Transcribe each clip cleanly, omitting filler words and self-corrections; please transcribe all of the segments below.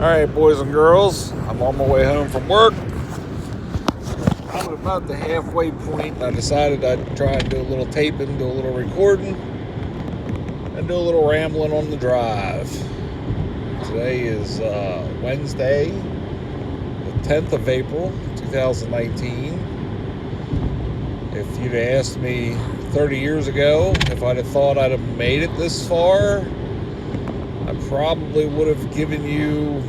Alright, boys and girls, I'm on my way home from work. I'm at about the halfway point, and I decided I'd try and do a little taping, do a little recording, and do a little rambling on the drive. Today is Wednesday, the 10th of April, 2019. If you'd asked me 30 years ago if I'd have thought I'd have made it this far, I probably would have given you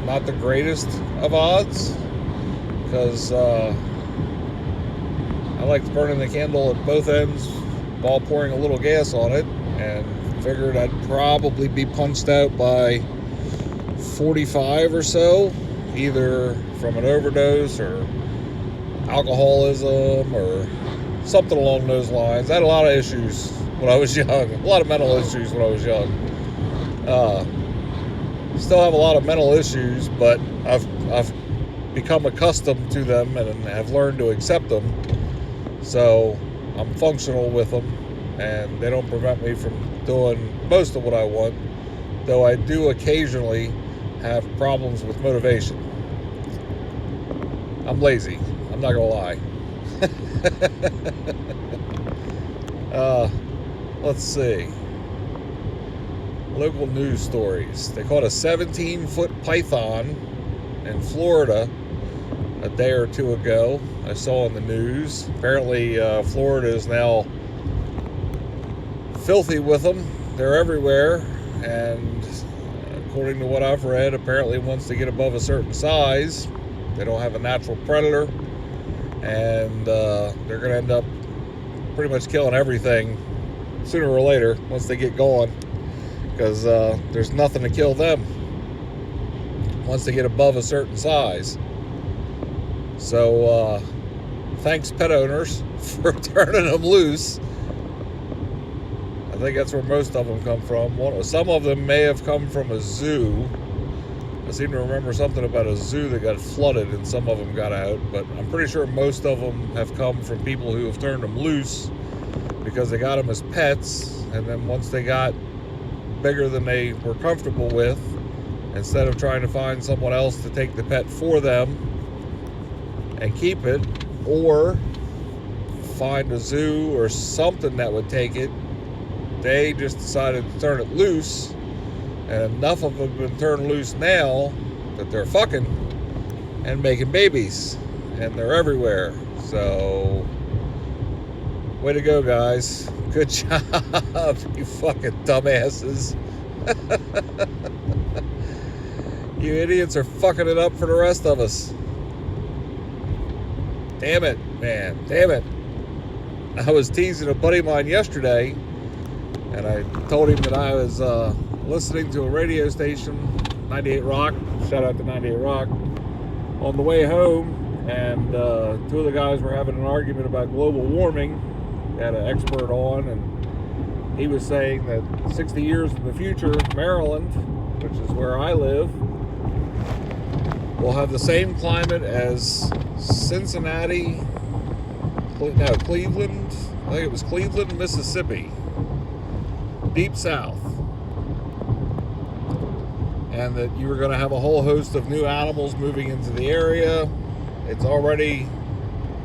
not the greatest of odds, because I liked burning the candle at both ends while pouring a little gas on it, and figured I'd probably be punched out by 45 or so, either from an overdose or alcoholism or something along those lines. I had a lot of issues when I was young, a lot of mental issues when I was young. Still have a lot of mental issues, but I've become accustomed to them and have learned to accept them. So I'm functional with them, and they don't prevent me from doing most of what I want, though I do occasionally have problems with motivation. I'm lazy, I'm not gonna lie. Let's see. Local news stories. They caught a 17-foot python in Florida a day or two ago. I saw in the news. Apparently, Florida is now filthy with them. They're everywhere, and according to what I've read, apparently once they get above a certain size, they don't have a natural predator, and they're going to end up pretty much killing everything sooner or later once they get going, because there's nothing to kill them once they get above a certain size. So thanks, pet owners, for turning them loose. I think that's where most of them come from. Some of them may have come from a zoo. I seem to remember something about a zoo that got flooded and some of them got out, but I'm pretty sure most of them have come from people who have turned them loose because they got them as pets, and then once they got bigger than they were comfortable with, instead of trying to find someone else to take the pet for them and keep it, or find a zoo or something that would take it, they just decided to turn it loose. And enough of them have been turned loose now that they're fucking and making babies, and they're everywhere. So way to go, guys. Good job, you fucking dumbasses. You idiots are fucking it up for the rest of us. Damn it, man. Damn it. I was teasing a buddy of mine yesterday, and I told him that I was listening to a radio station, 98 Rock. Shout out to 98 Rock. On the way home, and two of the guys were having an argument about global warming. Had an expert on, and he was saying that 60 years in the future, Maryland, which is where I live, will have the same climate as Cincinnati, Cleveland, I think it was Cleveland, Mississippi, deep south, and that you were going to have a whole host of new animals moving into the area. It's already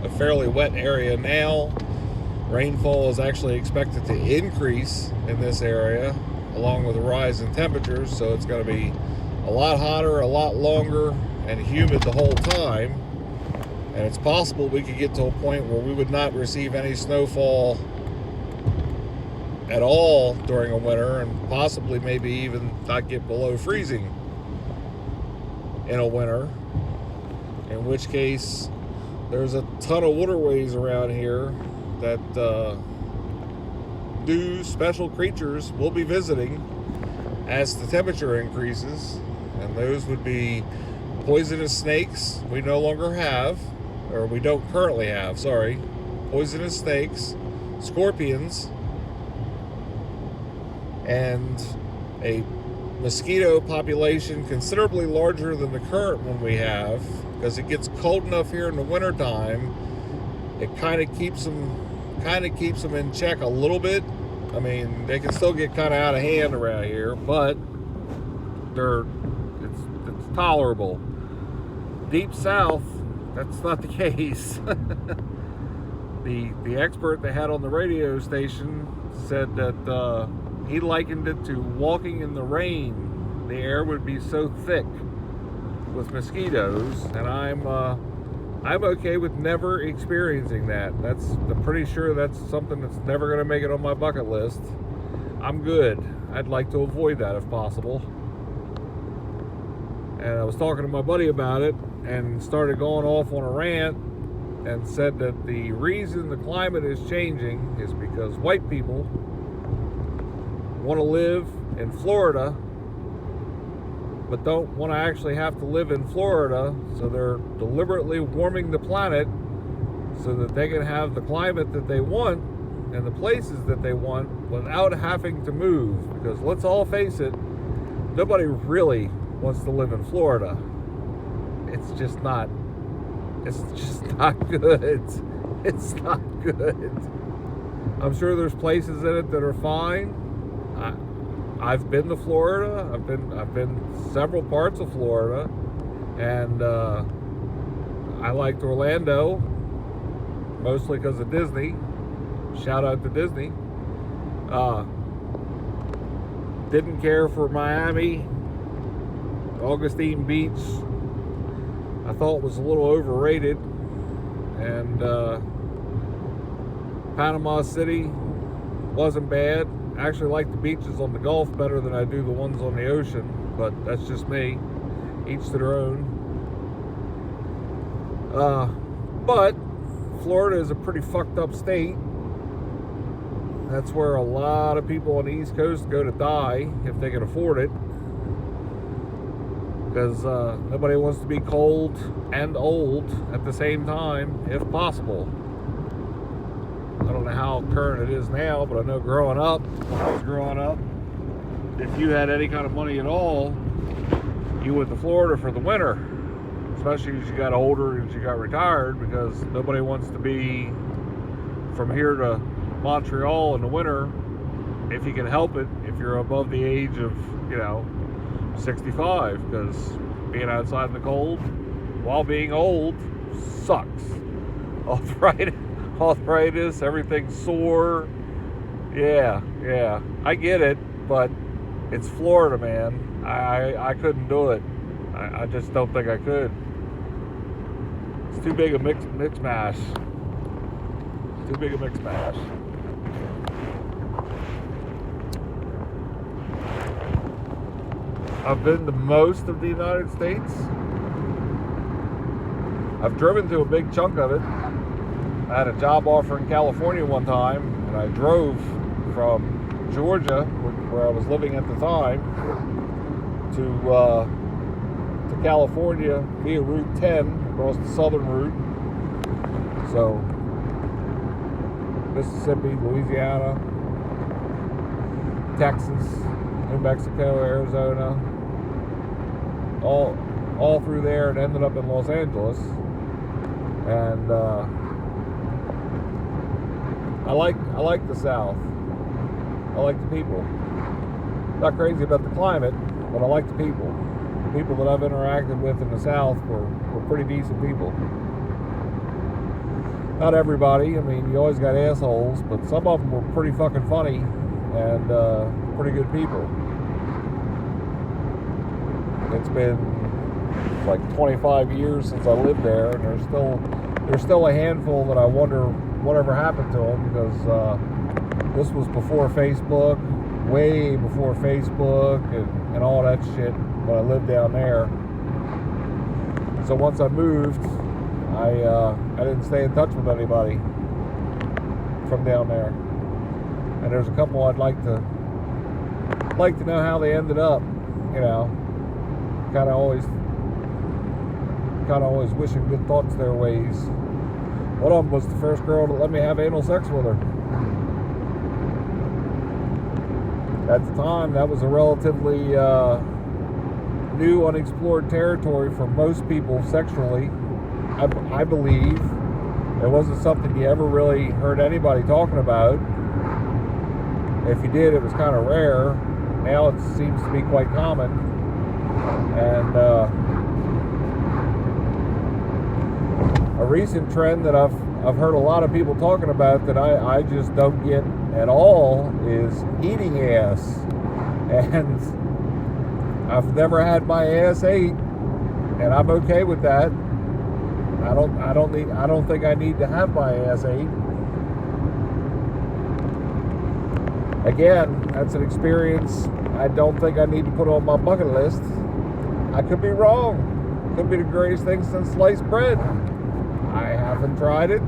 a fairly wet area now. Rainfall is actually expected to increase in this area along with a rise in temperatures, so it's going to be a lot hotter, a lot longer, and humid the whole time. And it's possible we could get to a point where we would not receive any snowfall at all during a winter, and possibly maybe even not get below freezing in a winter, in which case there's a ton of waterways around here that new special creatures will be visiting as the temperature increases, and those would be poisonous snakes we no longer have, or we don't currently have, poisonous snakes, scorpions, and a mosquito population considerably larger than the current one we have, because it gets cold enough here in the wintertime, it kind of keeps them in check a little bit. I mean, they can still get kind of out of hand around here, but they're It's tolerable. Deep south, that's not the case. The expert they had on the radio station said that he likened it to walking in the rain. The air would be so thick with mosquitoes, and I'm okay with never experiencing that. I'm pretty sure that's something that's never going to make it on my bucket list. I'm good. I'd like to avoid that if possible. And I was talking to my buddy about it and started going off on a rant and said that the reason the climate is changing is because white people want to live in Florida but don't want to actually have to live in Florida, so they're deliberately warming the planet so that they can have the climate that they want and the places that they want without having to move. Because let's all face it, nobody really wants to live in Florida. It's just not good. It's not good. I'm sure there's places in it that are fine. I've been to Florida. I've been several parts of Florida, and I liked Orlando mostly because of Disney. Shout out to Disney. Didn't care for Miami, Augustine Beach. I thought it was a little overrated, and Panama City wasn't bad. I actually like the beaches on the Gulf better than I do the ones on the ocean, but that's just me. Each to their own. But Florida is a pretty fucked up state. That's where a lot of people on the East Coast go to die if they can afford it. Because nobody wants to be cold and old at the same time, if possible. I don't know how current it is now, but I know when I was growing up, if you had any kind of money at all, you went to Florida for the winter. Especially as you got older and as you got retired, because nobody wants to be from here to Montreal in the winter if you can help it, if you're above the age of 65, because being outside in the cold while being old sucks. Arthritis, everything's sore. Yeah, I get it, but it's Florida, man. I couldn't do it. I just don't think I could. It's too big a mix mash. Too big a mix mash. I've been to most of the United States. I've driven to a big chunk of it. I had a job offer in California one time, and I drove from Georgia, where I was living at the time, to California via Route 10 across the southern route. So Mississippi, Louisiana, Texas, New Mexico, Arizona, all through there, and ended up in Los Angeles. And I like the South. I like the people. Not crazy about the climate, but I like the people. The people that I've interacted with in the South were pretty decent people. Not everybody. I mean, you always got assholes, but some of them were pretty fucking funny and pretty good people. It's been like 25 years since I lived there, and there's still a handful that I wonder whatever happened to them, because this was before Facebook, way before Facebook and all that shit when I lived down there. So once I moved, I didn't stay in touch with anybody from down there. And there's a couple I'd like to know how they ended up, kind of always wishing good thoughts their ways. One of them was the first girl to let me have anal sex with her. At the time, that was a relatively new, unexplored territory for most people sexually. I believe it wasn't something you ever really heard anybody talking about. If you did, it was kind of rare. Now it seems to be quite common. And recent trend that I've heard a lot of people talking about that I just don't get at all is eating ass. And I've never had my ass ate, and I'm okay with that. I don't think I need to have my ass ate. Again, that's an experience I don't think I need to put on my bucket list. I could be wrong. Could be the greatest thing since sliced bread. I haven't tried it.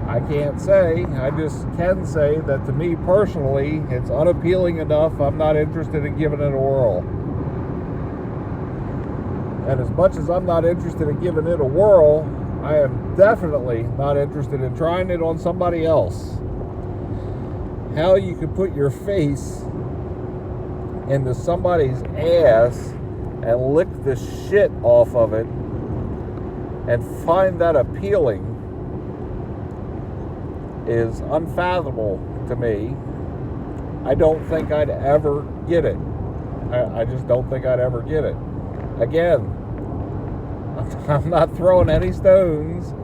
I can't say. I just can say that to me personally, it's unappealing enough. I'm not interested in giving it a whirl. And as much as I'm not interested in giving it a whirl, I am definitely not interested in trying it on somebody else. How you can put your face into somebody's ass and lick the shit off of it and find that appealing is unfathomable to me. I don't think I'd ever get it. I just don't think I'd ever get it. Again, I'm not throwing any stones.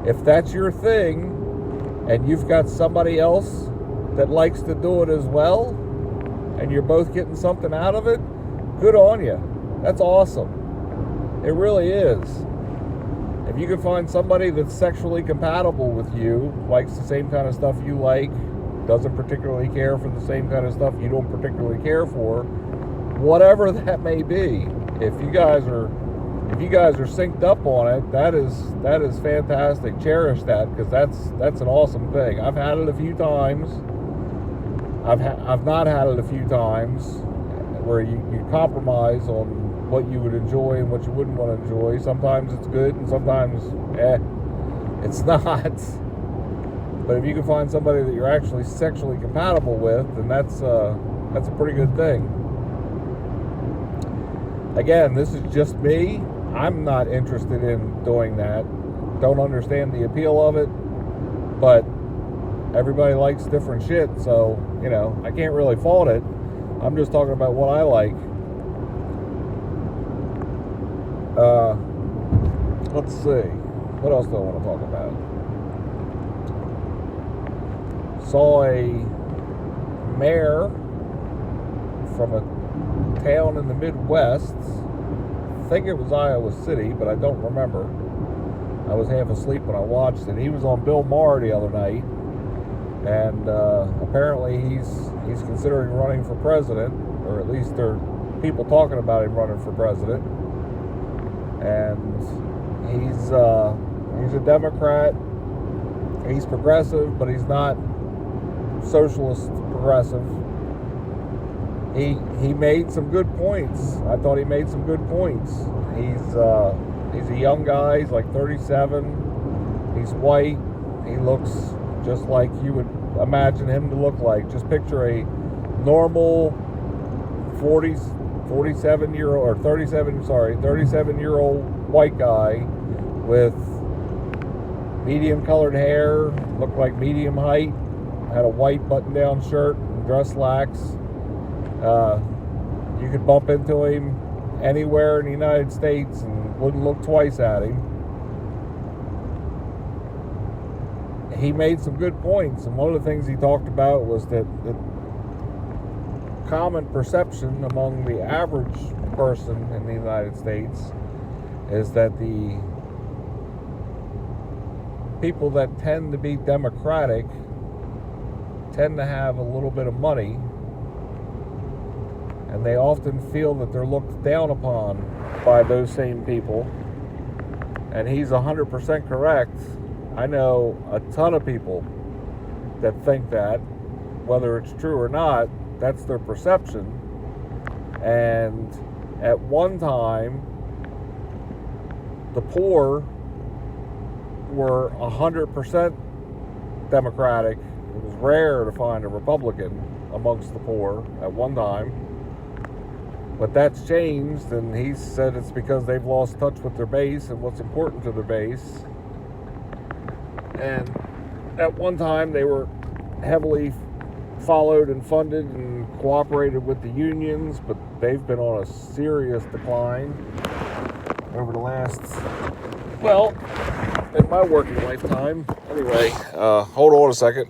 If that's your thing and you've got somebody else that likes to do it as well and you're both getting something out of it, good on you. That's awesome. It really is. If you can find somebody that's sexually compatible with you, likes the same kind of stuff you like, doesn't particularly care for the same kind of stuff you don't particularly care for, whatever that may be, if you guys are synced up on it, that is fantastic. Cherish that, because that's an awesome thing. I've had it a few times. I've not had it a few times where you compromise on what you would enjoy and what you wouldn't want to enjoy. Sometimes it's good and sometimes it's not. But if you can find somebody that you're actually sexually compatible with, then that's a pretty good thing. Again, this is just me. I'm not interested in doing that. Don't understand the appeal of it, but everybody likes different shit, so, I can't really fault it. I'm just talking about what I like. Let's see. What else do I want to talk about? Saw a mayor from a town in the Midwest. I think it was Iowa City, but I don't remember. I was half asleep when I watched it. He was on Bill Maher the other night, and apparently he's considering running for president, or at least there are people talking about him running for president. And he's a Democrat. He's progressive, but he's not socialist progressive. He made some good points. I thought he made some good points. He's a young guy. He's like 37. He's white. He looks just like you would imagine him to look like. Just picture a normal 37-year-old white guy with medium colored hair, looked like medium height, had a white button-down shirt and dress slacks. You could bump into him anywhere in the United States and wouldn't look twice at him. He made some good points, and one of the things he talked about was that the common perception among the average person in the United States is that the people that tend to be Democratic tend to have a little bit of money, and they often feel that they're looked down upon by those same people. And he's 100% correct. I know a ton of people that think that, whether it's true or not, that's their perception. And at one time, the poor were 100% Democratic. It was rare to find a Republican amongst the poor at one time. But that's changed, and he said it's because they've lost touch with their base and what's important to their base. And at one time, they were heavily followed and funded and cooperated with the unions, but they've been on a serious decline over the last, in my working lifetime. Anyway, hold on a second.